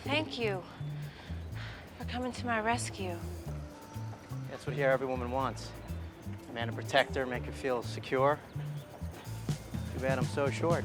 Thank you for coming to my rescue. That's what here every woman wants. A man to protect her, make her feel secure. Too bad I'm so short.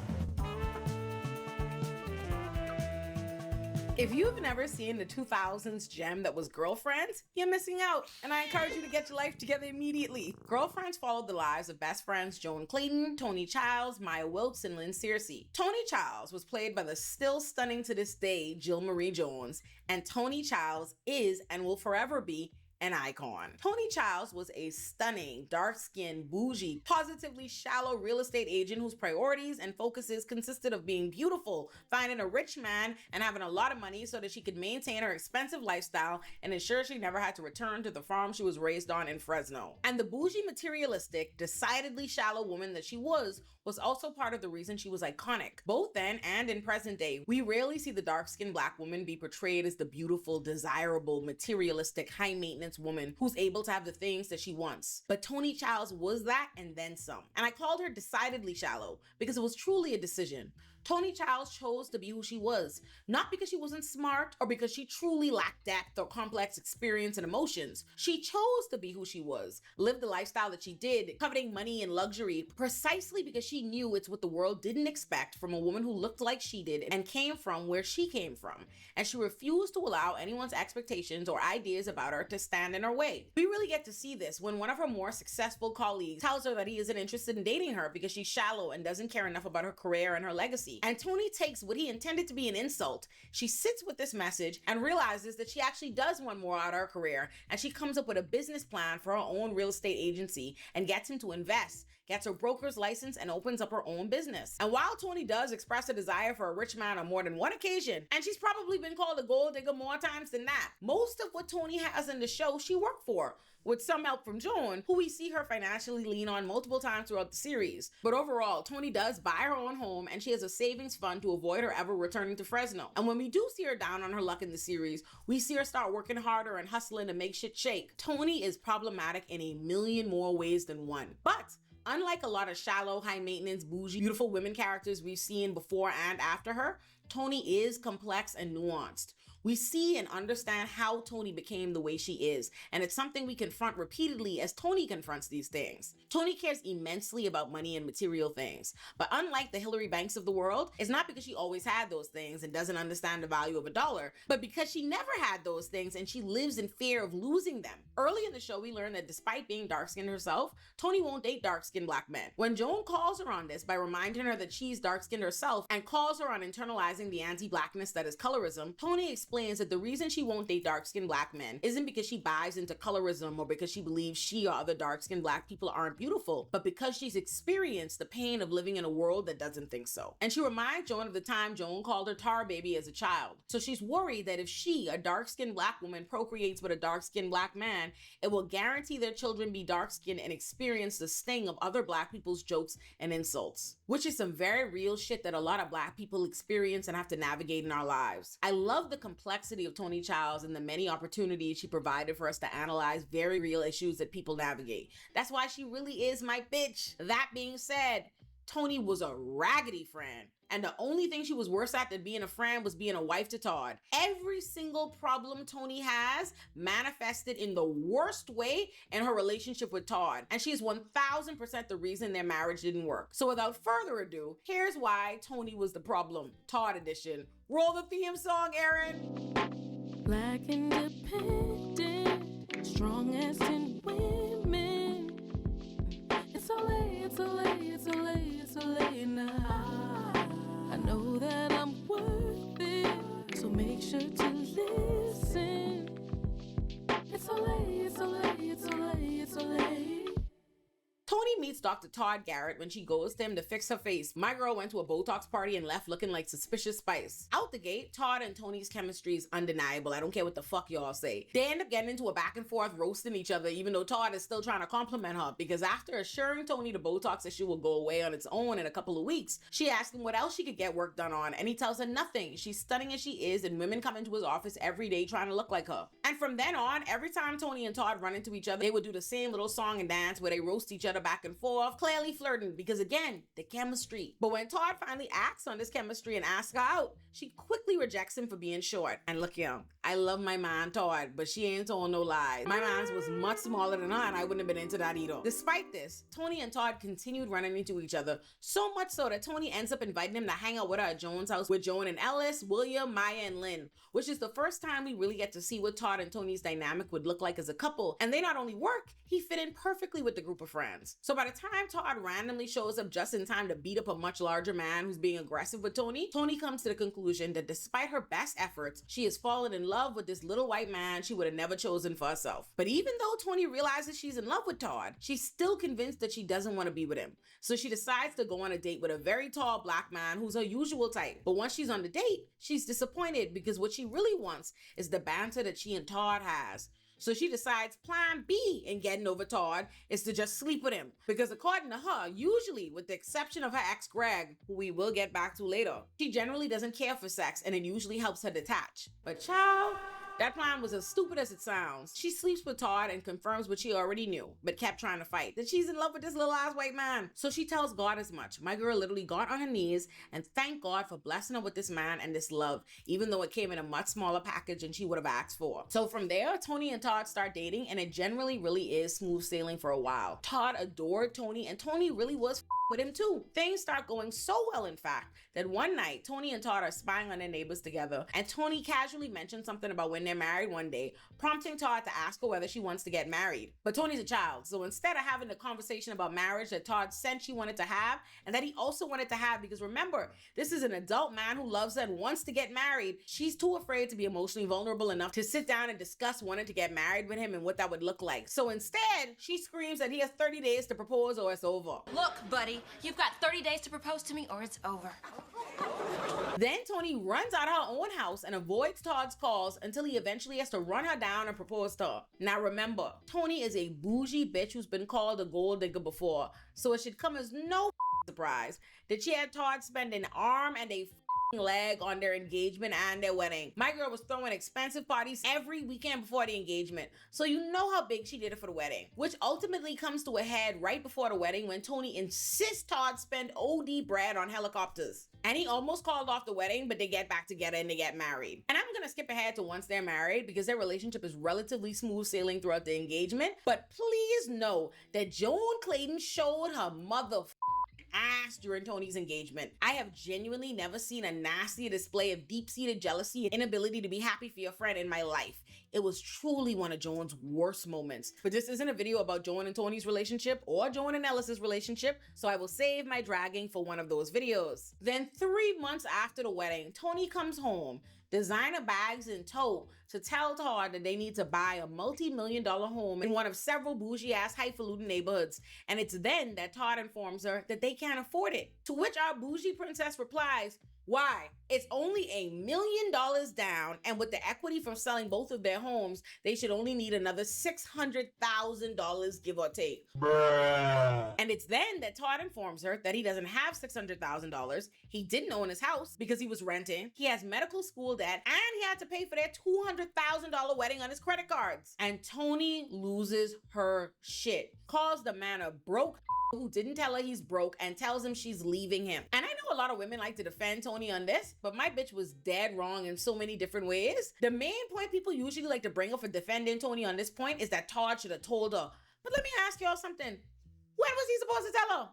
If you've never seen the 2000s gem that was Girlfriends, you're missing out, and I encourage you to get your life together immediately. Girlfriends followed the lives of best friends Joan Clayton, Toni Childs, Maya Wilkes, and Lynn Searcy. Toni Childs was played by the still stunning to this day Jill Marie Jones, and Toni Childs is and will forever be an icon. Toni Childs was a stunning, dark-skinned, bougie, positively shallow real estate agent whose priorities and focuses consisted of being beautiful, finding a rich man, and having a lot of money so that she could maintain her expensive lifestyle and ensure she never had to return to the farm she was raised on in Fresno. And the bougie, materialistic, decidedly shallow woman that she was also part of the reason she was iconic. Both then and in present day, we rarely see the dark-skinned Black woman be portrayed as the beautiful, desirable, materialistic, high-maintenance woman who's able to have the things that she wants. But Toni Childs was that and then some. And I called her decidedly shallow because it was truly a decision. Toni Childs chose to be who she was, not because she wasn't smart or because she truly lacked depth or complex experience and emotions. She chose to be who she was, live the lifestyle that she did, coveting money and luxury, precisely because she knew it's what the world didn't expect from a woman who looked like she did and came from where she came from. And she refused to allow anyone's expectations or ideas about her to stand in her way. We really get to see this when one of her more successful colleagues tells her that he isn't interested in dating her because she's shallow and doesn't care enough about her career and her legacy. And Toni takes what he intended to be an insult. She sits with this message and realizes that she actually does want more out of her career, and she comes up with a business plan for her own real estate agency and gets him to invest, gets her broker's license, and opens up her own business. And while Toni does express a desire for a rich man on more than one occasion, and she's probably been called a gold digger more times than that, most of what Toni has in the show she worked for, with some help from Joan, who we see her financially lean on multiple times throughout the series. But overall, Toni does buy her own home, and she has a savings fund to avoid her ever returning to Fresno. And when we do see her down on her luck in the series, we see her start working harder and hustling to make shit shake. Toni is problematic in a million more ways than one. But unlike a lot of shallow, high-maintenance, bougie, beautiful women characters we've seen before and after her, Toni is complex and nuanced. We see and understand how Toni became the way she is, and it's something we confront repeatedly as Toni confronts these things. Toni cares immensely about money and material things, but unlike the Hillary Banks of the world, it's not because she always had those things and doesn't understand the value of a dollar, but because she never had those things and she lives in fear of losing them. Early in the show, we learn that despite being dark-skinned herself, Toni won't date dark-skinned Black men. When Joan calls her on this by reminding her that she's dark-skinned herself and calls her on internalizing the anti-Blackness that is colorism, Toni explains that the reason she won't date dark-skinned Black men isn't because she buys into colorism or because she believes she or other dark-skinned Black people aren't beautiful, but because she's experienced the pain of living in a world that doesn't think so. And she reminds Joan of the time Joan called her tar baby as a child. So she's worried that if she, a dark-skinned Black woman, procreates with a dark-skinned Black man, it will guarantee their children be dark-skinned and experience the sting of other Black people's jokes and insults, which is some very real shit that a lot of Black people experience and have to navigate in our lives. I love the complexity of Toni Childs and the many opportunities she provided for us to analyze very real issues that people navigate. That's why she really is my bitch. That being said, Toni was a raggedy friend. And the only thing she was worse at than being a friend was being a wife to Todd. Every single problem Toni has manifested in the worst way in her relationship with Todd. And she is 1000% the reason their marriage didn't work. So without further ado, here's why Toni was the problem. Todd edition. Roll the theme song, Aaron. Black independent, strongest in women. It's Olay, it's Olay, it's Olay, it's Olay now. I know that I'm worth it, so make sure to listen. It's Olay, it's Olay, it's Olay, it's Olay. Toni meets Dr. Todd Garrett when she goes to him to fix her face. My girl went to a Botox party and left looking like suspicious spice. Out the gate, Todd and Toni's chemistry is undeniable. I don't care what the fuck y'all say. They end up getting into a back and forth roasting each other, even though Todd is still trying to compliment her, because after assuring Toni the Botox issue will go away on its own in a couple of weeks, she asks him what else she could get work done on, and he tells her nothing. She's stunning as she is, and women come into his office every day trying to look like her. And from then on, every time Toni and Todd run into each other, they would do the same little song and dance where they roast each other back and forth. forth, clearly flirting because, again, the chemistry. But when Todd finally acts on this chemistry and asks her out, she quickly rejects him for being short. And look, young, I love my man Todd, but she ain't told no lies. My man's was much smaller than her, and I wouldn't have been into that either. Despite this, Toni and Todd continued running into each other, so much so that Toni ends up inviting him to hang out with her at Joan's house with Joan and Ellis, William, Maya, and Lynn, which is the first time we really get to see what Todd and Toni's dynamic would look like as a couple. And they not only work, he fit in perfectly with the group of friends. So by the time Todd randomly shows up just in time to beat up a much larger man who's being aggressive with Toni, Toni comes to the conclusion that despite her best efforts, she has fallen in love with this little white man she would have never chosen for herself. But even though Toni realizes she's in love with Todd, she's still convinced that she doesn't want to be with him. So she decides to go on a date with a very tall black man who's her usual type. But once she's on the date, she's disappointed because what she really wants is the banter that she and Todd has. So she decides plan B in getting over Todd is to just sleep with him. Because according to her, usually with the exception of her ex Greg, who we will get back to later, she generally doesn't care for sex and it usually helps her detach. But child, that plan was as stupid as it sounds. She sleeps with Todd and confirms what she already knew, but kept trying to fight, that she's in love with this little ass white man. So she tells God as much. My girl literally got on her knees and thanked God for blessing her with this man and this love, even though it came in a much smaller package than she would have asked for. So from there, Toni and Todd start dating, and it generally really is smooth sailing for a while. Todd adored Toni, and Toni really was with him too. Things start going so well, in fact, that one night Toni and Todd are spying on their neighbors together, and Toni casually mentioned something about when they're married one day, prompting Todd to ask her whether she wants to get married. But Toni's a child, so instead of having the conversation about marriage that Todd said she wanted to have, and that he also wanted to have, because remember, this is an adult man who loves her and wants to get married, she's too afraid to be emotionally vulnerable enough to sit down and discuss wanting to get married with him and what that would look like. So instead, she screams that he has 30 days to propose or it's over. Look, buddy, you've got 30 days to propose to me or it's over. Then Toni runs out of her own house and avoids Todd's calls until he eventually has to run her down and propose to her. Now remember, Toni is a bougie bitch who's been called a gold digger before, so it should come as no surprise that she had Todd spend an arm and a leg on their engagement and their wedding. My girl was throwing expensive parties every weekend before the engagement, so you know how big she did it for the wedding, which ultimately comes to a head right before the wedding when Toni insists Todd spend OD bread on helicopters. And he almost called off the wedding, but they get back together and they get married. And I'm gonna skip ahead to once they're married because their relationship is relatively smooth sailing throughout the engagement. But please know that Joan Clayton showed her mother ass during Toni's engagement. I have genuinely never seen a nastier display of deep-seated jealousy and inability to be happy for your friend in my life. It was truly one of Joan's worst moments. But this isn't a video about Joan and Toni's relationship or Joan and Ellis's relationship, so I will save my dragging for one of those videos. Then 3 months after the wedding, Toni comes home, designer bags in tow, to tell Todd that they need to buy a multi-million-dollar home in one of several bougie-ass highfalutin neighborhoods. And it's then that Todd informs her that they can't afford it. To which our bougie princess replies, why? It's only $1 million down, and with the equity from selling both of their homes, they should only need another $600,000, give or take. Bruh. And it's then that Todd informs her that he doesn't have $600,000. He didn't own his house because he was renting. He has medical school debt, and he had to pay for their $200,000 wedding on his credit cards. And Toni loses her shit, calls the man a broke who didn't tell her he's broke, and tells him she's leaving him. And I know a lot of women like to defend Toni on this, but my bitch was dead wrong in so many different ways. The main point people usually like to bring up for defending Toni on this point is that Todd should have told her. But let me ask y'all something. When was he supposed to tell her?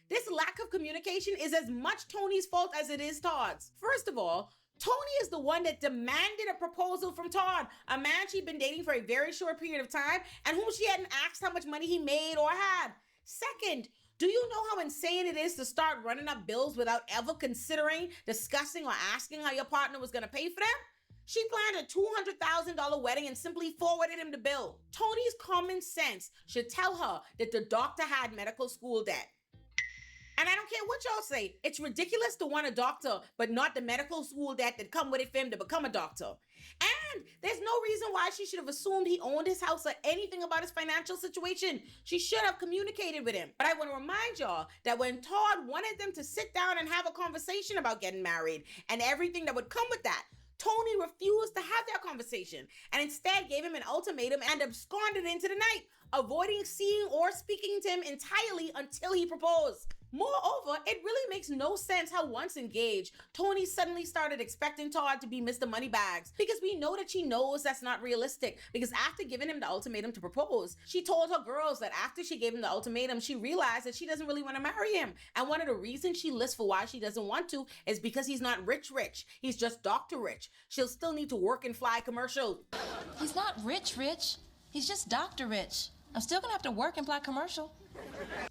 This lack of communication is as much Toni's fault as it is Todd's. First of all, Toni is the one that demanded a proposal from Todd, a man she'd been dating for a very short period of time and whom she hadn't asked how much money he made or had. Second, do you know how insane it is to start running up bills without ever considering, discussing, or asking how your partner was going to pay for them? She planned a $200,000 wedding and simply forwarded him the bill. Toni's common sense should tell her that the doctor had medical school debt. And I don't care what y'all say, it's ridiculous to want a doctor, but not the medical school debt that come with it for him to become a doctor. And there's no reason why she should have assumed he owned his house or anything about his financial situation. She should have communicated with him. But I want to remind y'all that when Todd wanted them to sit down and have a conversation about getting married and everything that would come with that, Toni refused to have that conversation and instead gave him an ultimatum and absconded into the night, avoiding seeing or speaking to him entirely until he proposed. Moreover, it really makes no sense how once engaged, Toni suddenly started expecting Todd to be Mr. Moneybags, because we know that she knows that's not realistic, because after giving him the ultimatum to propose, she told her girls that after she gave him the ultimatum, she realized that she doesn't really want to marry him. And one of the reasons she lists for why she doesn't want to is because he's not rich. He's just Dr. Rich. She'll still need to work and fly commercial. He's not rich. He's just Dr. Rich. I'm still gonna have to work and fly commercial.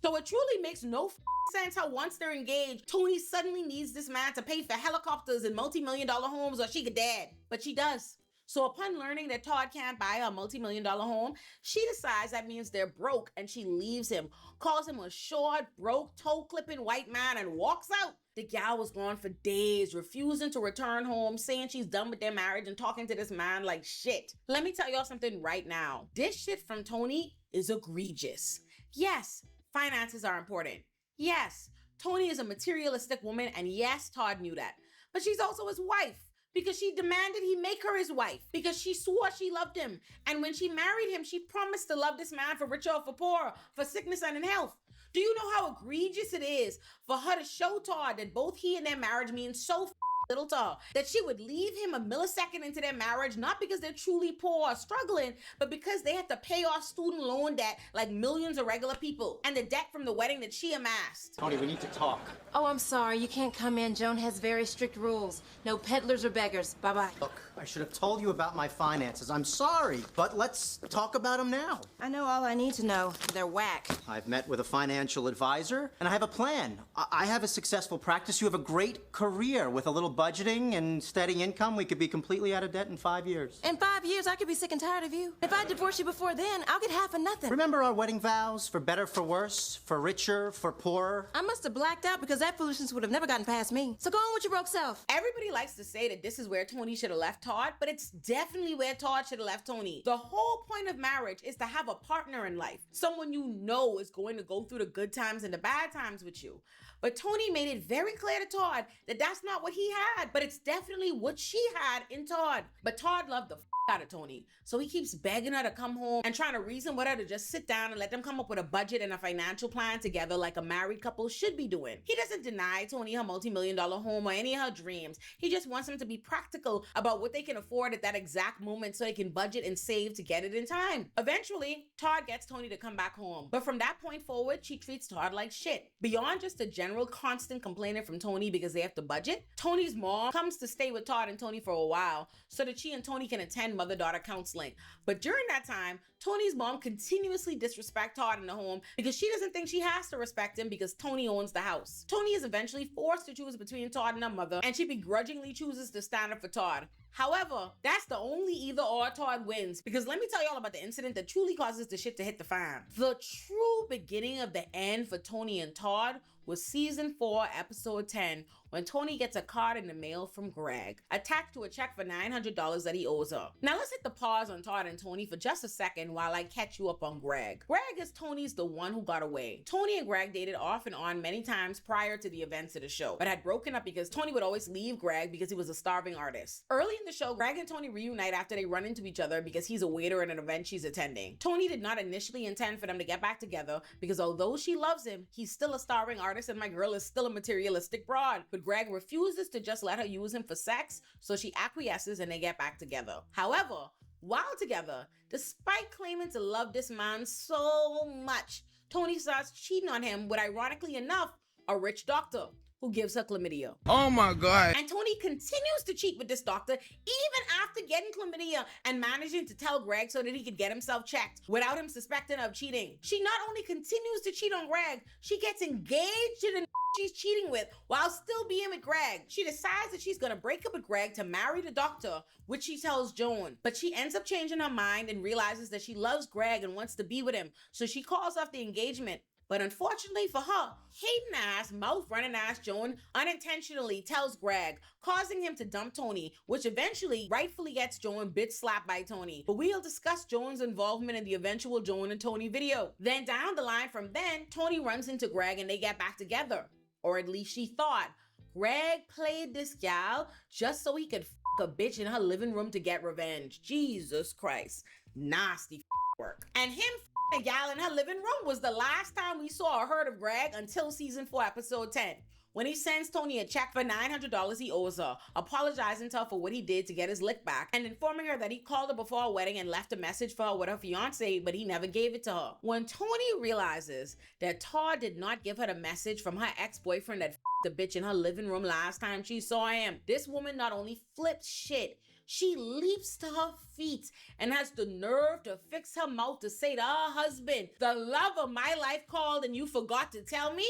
So it truly makes no sense how once they're engaged, Toni suddenly needs this man to pay for helicopters and multi-million-dollar homes or she could dad. But she does. So upon learning that Todd can't buy a multi-million-dollar home, she decides that means they're broke and she leaves him, calls him a short, broke, toe-clipping white man and walks out. The gal was gone for days, refusing to return home, saying she's done with their marriage and talking to this man like shit. Let me tell y'all something right now. This shit from Toni is egregious. Yes, finances are important. Yes, Toni is a materialistic woman, and yes, Todd knew that. But she's also his wife, because she demanded he make her his wife, because she swore she loved him. And when she married him, she promised to love this man for richer or for poorer, for sickness and in health. Do you know how egregious it is for her to show Todd that both he and their marriage mean so little to her, that she would leave him a millisecond into their marriage, not because they're truly poor or struggling, but because they have to pay off student loan debt like millions of regular people, and the debt from the wedding that she amassed. Toni, we need to talk. Oh, I'm sorry. You can't come in. Joan has very strict rules. No peddlers or beggars. Bye-bye. Look, I should have told you about my finances. I'm sorry, but let's talk about them now. I know all I need to know. They're whack. I've met with a financial advisor, and I have a plan. I have a successful practice. You have a great career. With a little budgeting and steady income, we could be completely out of debt in 5 years. In 5 years, I could be sick and tired of you. If I divorce you before then, I'll get half of nothing. Remember our wedding vows? For better, for worse, for richer, for poorer? I must have blacked out because that foolishness would have never gotten past me. So go on with your broke self. Everybody likes to say that this is where Toni should have left Todd, but it's definitely where Todd should have left Toni. The whole point of marriage is to have a partner in life, someone you know is going to go through the good times and the bad times with you. But Toni made it very clear to Todd that that's not what he had, but it's definitely what she had in Todd. But Todd loved the out of Toni, so he keeps begging her to come home and trying to reason with her to just sit down and let them come up with a budget and a financial plan together like a married couple should be doing. He doesn't deny Toni her multi-million-dollar home or any of her dreams. He just wants them to be practical about what they can afford at that exact moment so they can budget and save to get it in time. Eventually, Todd gets Toni to come back home, but from that point forward, she treats Todd like shit. Beyond just a general constant complaining from Toni because they have to budget, Toni's mom comes to stay with Todd and Toni for a while so that she and Toni can attend mother-daughter counseling. But during that time, Toni's mom continuously disrespects Todd in the home because she doesn't think she has to respect him because Toni owns the house. Toni is eventually forced to choose between Todd and her mother, and she begrudgingly chooses to stand up for Todd. However, that's the only either or Todd wins, because let me tell y'all about the incident that truly causes the shit to hit the fan. The true beginning of the end for Toni and Todd was season 4, episode 10, when Toni gets a card in the mail from Greg, attached to a check for $900 that he owes her. Now let's hit the pause on Todd and Toni for just a second while I catch you up on Greg. Greg is Toni's the one who got away. Toni and Greg dated off and on many times prior to the events of the show, but had broken up because Toni would always leave Greg because he was a starving artist. Early in the show, Greg and Toni reunite after they run into each other because he's a waiter at an event she's attending. Toni did not initially intend for them to get back together because although she loves him, he's still a starving artist and my girl is still a materialistic broad. But Greg refuses to just let her use him for sex, so she acquiesces and they get back together. However, while together, despite claiming to love this man so much, Toni starts cheating on him with, ironically enough, a rich doctor who gives her chlamydia. Oh my God. And Toni continues to cheat with this doctor even after getting chlamydia and managing to tell Greg so that he could get himself checked without him suspecting her of cheating. She not only continues to cheat on Greg, she gets engaged in the she's cheating with while still being with Greg. She decides that she's gonna break up with Greg to marry the doctor, which she tells Joan. But she ends up changing her mind and realizes that she loves Greg and wants to be with him. So she calls off the engagement. But unfortunately for her, hating ass, mouth running ass Joan unintentionally tells Greg, causing him to dump Toni, which eventually rightfully gets Joan bitch slapped by Toni. But we'll discuss Joan's involvement in the eventual Joan and Toni video. Then down the line from then, Toni runs into Greg and they get back together. Or at least she thought. Greg played this gal just so he could a bitch in her living room to get revenge. Jesus Christ. Nasty work. And him a gal in her living room was the last time we saw or heard of Greg until season 4, episode 10. When he sends Toni a check for $900 he owes her, apologizing to her for what he did to get his lick back, and informing her that he called her before her wedding and left a message for her with her fiance, but he never gave it to her. When Toni realizes that Todd did not give her the message from her ex-boyfriend that the bitch in her living room last time she saw him, this woman not only flips shit, she leaps to her feet and has the nerve to fix her mouth to say to her husband, "The love of my life called and you forgot to tell me?"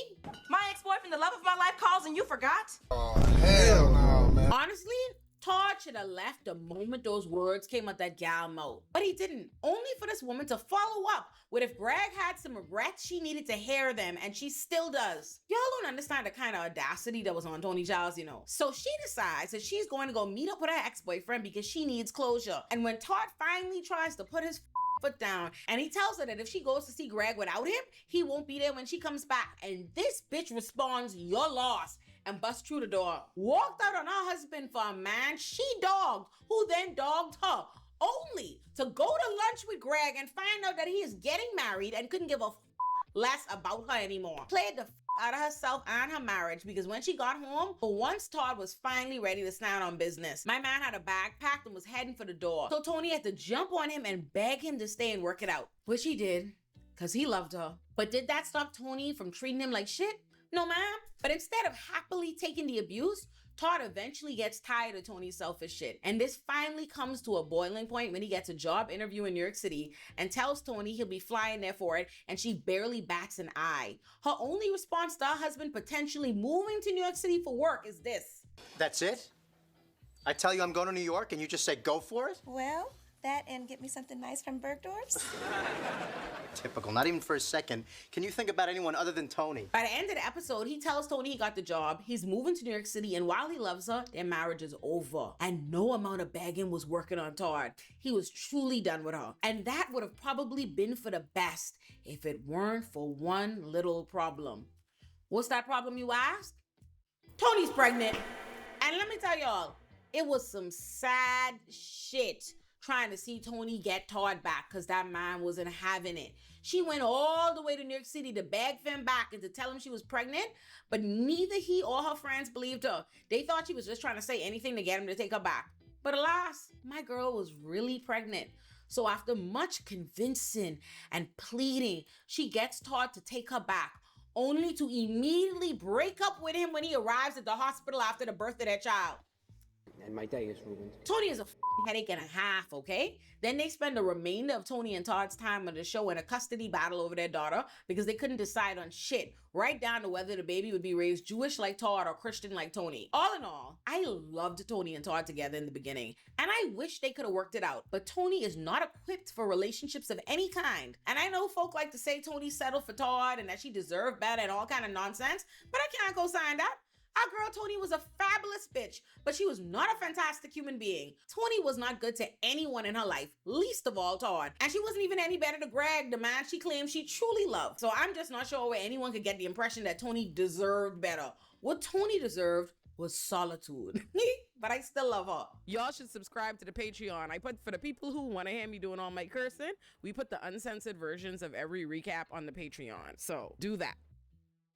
My ex-boyfriend, the love of my life, calls and you forgot? Oh, hell no, man. Honestly, Todd should have left the moment those words came out that gal mouth. But he didn't. Only for this woman to follow up with if Greg had some regrets, she needed to hear them, and she still does. Y'all don't understand the kind of audacity that was on Toni Childs, you know. So she decides that she's going to go meet up with her ex-boyfriend because she needs closure. And when Todd finally tries to put his foot down, and he tells her that if she goes to see Greg without him, he won't be there when she comes back. And this bitch responds, "You're lost," and busts through the door. Walked out on her husband for a man she dogged, who then dogged her, only to go to lunch with Greg and find out that he is getting married and couldn't give a less about her anymore. Played the out of herself and her marriage, because when she got home, for once Todd was finally ready to stand on business. My man had a bag packed and was heading for the door. So Toni had to jump on him and beg him to stay and work it out. Which he did, because he loved her. But did that stop Toni from treating him like shit? No, ma'am. But instead of happily taking the abuse, Todd eventually gets tired of Toni's selfish shit. And this finally comes to a boiling point when he gets a job interview in New York City and tells Toni he'll be flying there for it, and she barely bats an eye. Her only response to her husband potentially moving to New York City for work is this. That's it? I tell you I'm going to New York and you just say go for it? Well, that and get me something nice from Bergdorf's. Typical, not even for a second. Can you think about anyone other than Toni? By the end of the episode, he tells Toni he got the job, he's moving to New York City, and while he loves her, their marriage is over. And no amount of begging was working on Todd. He was truly done with her. And that would have probably been for the best if it weren't for one little problem. What's that problem, you ask? Toni's pregnant. And let me tell y'all, it was some sad shit trying to see Toni get Todd back, because that man wasn't having it. She went all the way to New York City to beg for him back and to tell him she was pregnant, but neither he or her friends believed her. They thought she was just trying to say anything to get him to take her back. But alas, my girl was really pregnant. So after much convincing and pleading, she gets Todd to take her back, only to immediately break up with him when he arrives at the hospital after the birth of their child. And my day is ruined. Toni is a headache and a half, okay? Then they spend the remainder of Toni and Todd's time on the show in a custody battle over their daughter because they couldn't decide on shit, right down to whether the baby would be raised Jewish like Todd or Christian like Toni. All in all, I loved Toni and Todd together in the beginning, and I wish they could have worked it out. But Toni is not equipped for relationships of any kind. And I know folk like to say Toni settled for Todd and that she deserved better and all kind of nonsense, but I can't co-sign that. Our girl Toni was a fabulous bitch, but she was not a fantastic human being. Toni was not good to anyone in her life, least of all Todd. And she wasn't even any better to Greg, the man she claimed she truly loved. So I'm just not sure where anyone could get the impression that Toni deserved better. What Toni deserved was solitude. But I still love her. Y'all should subscribe to the Patreon. I put, for the people who want to hear me doing all my cursing, we put the uncensored versions of every recap on the Patreon. So do that.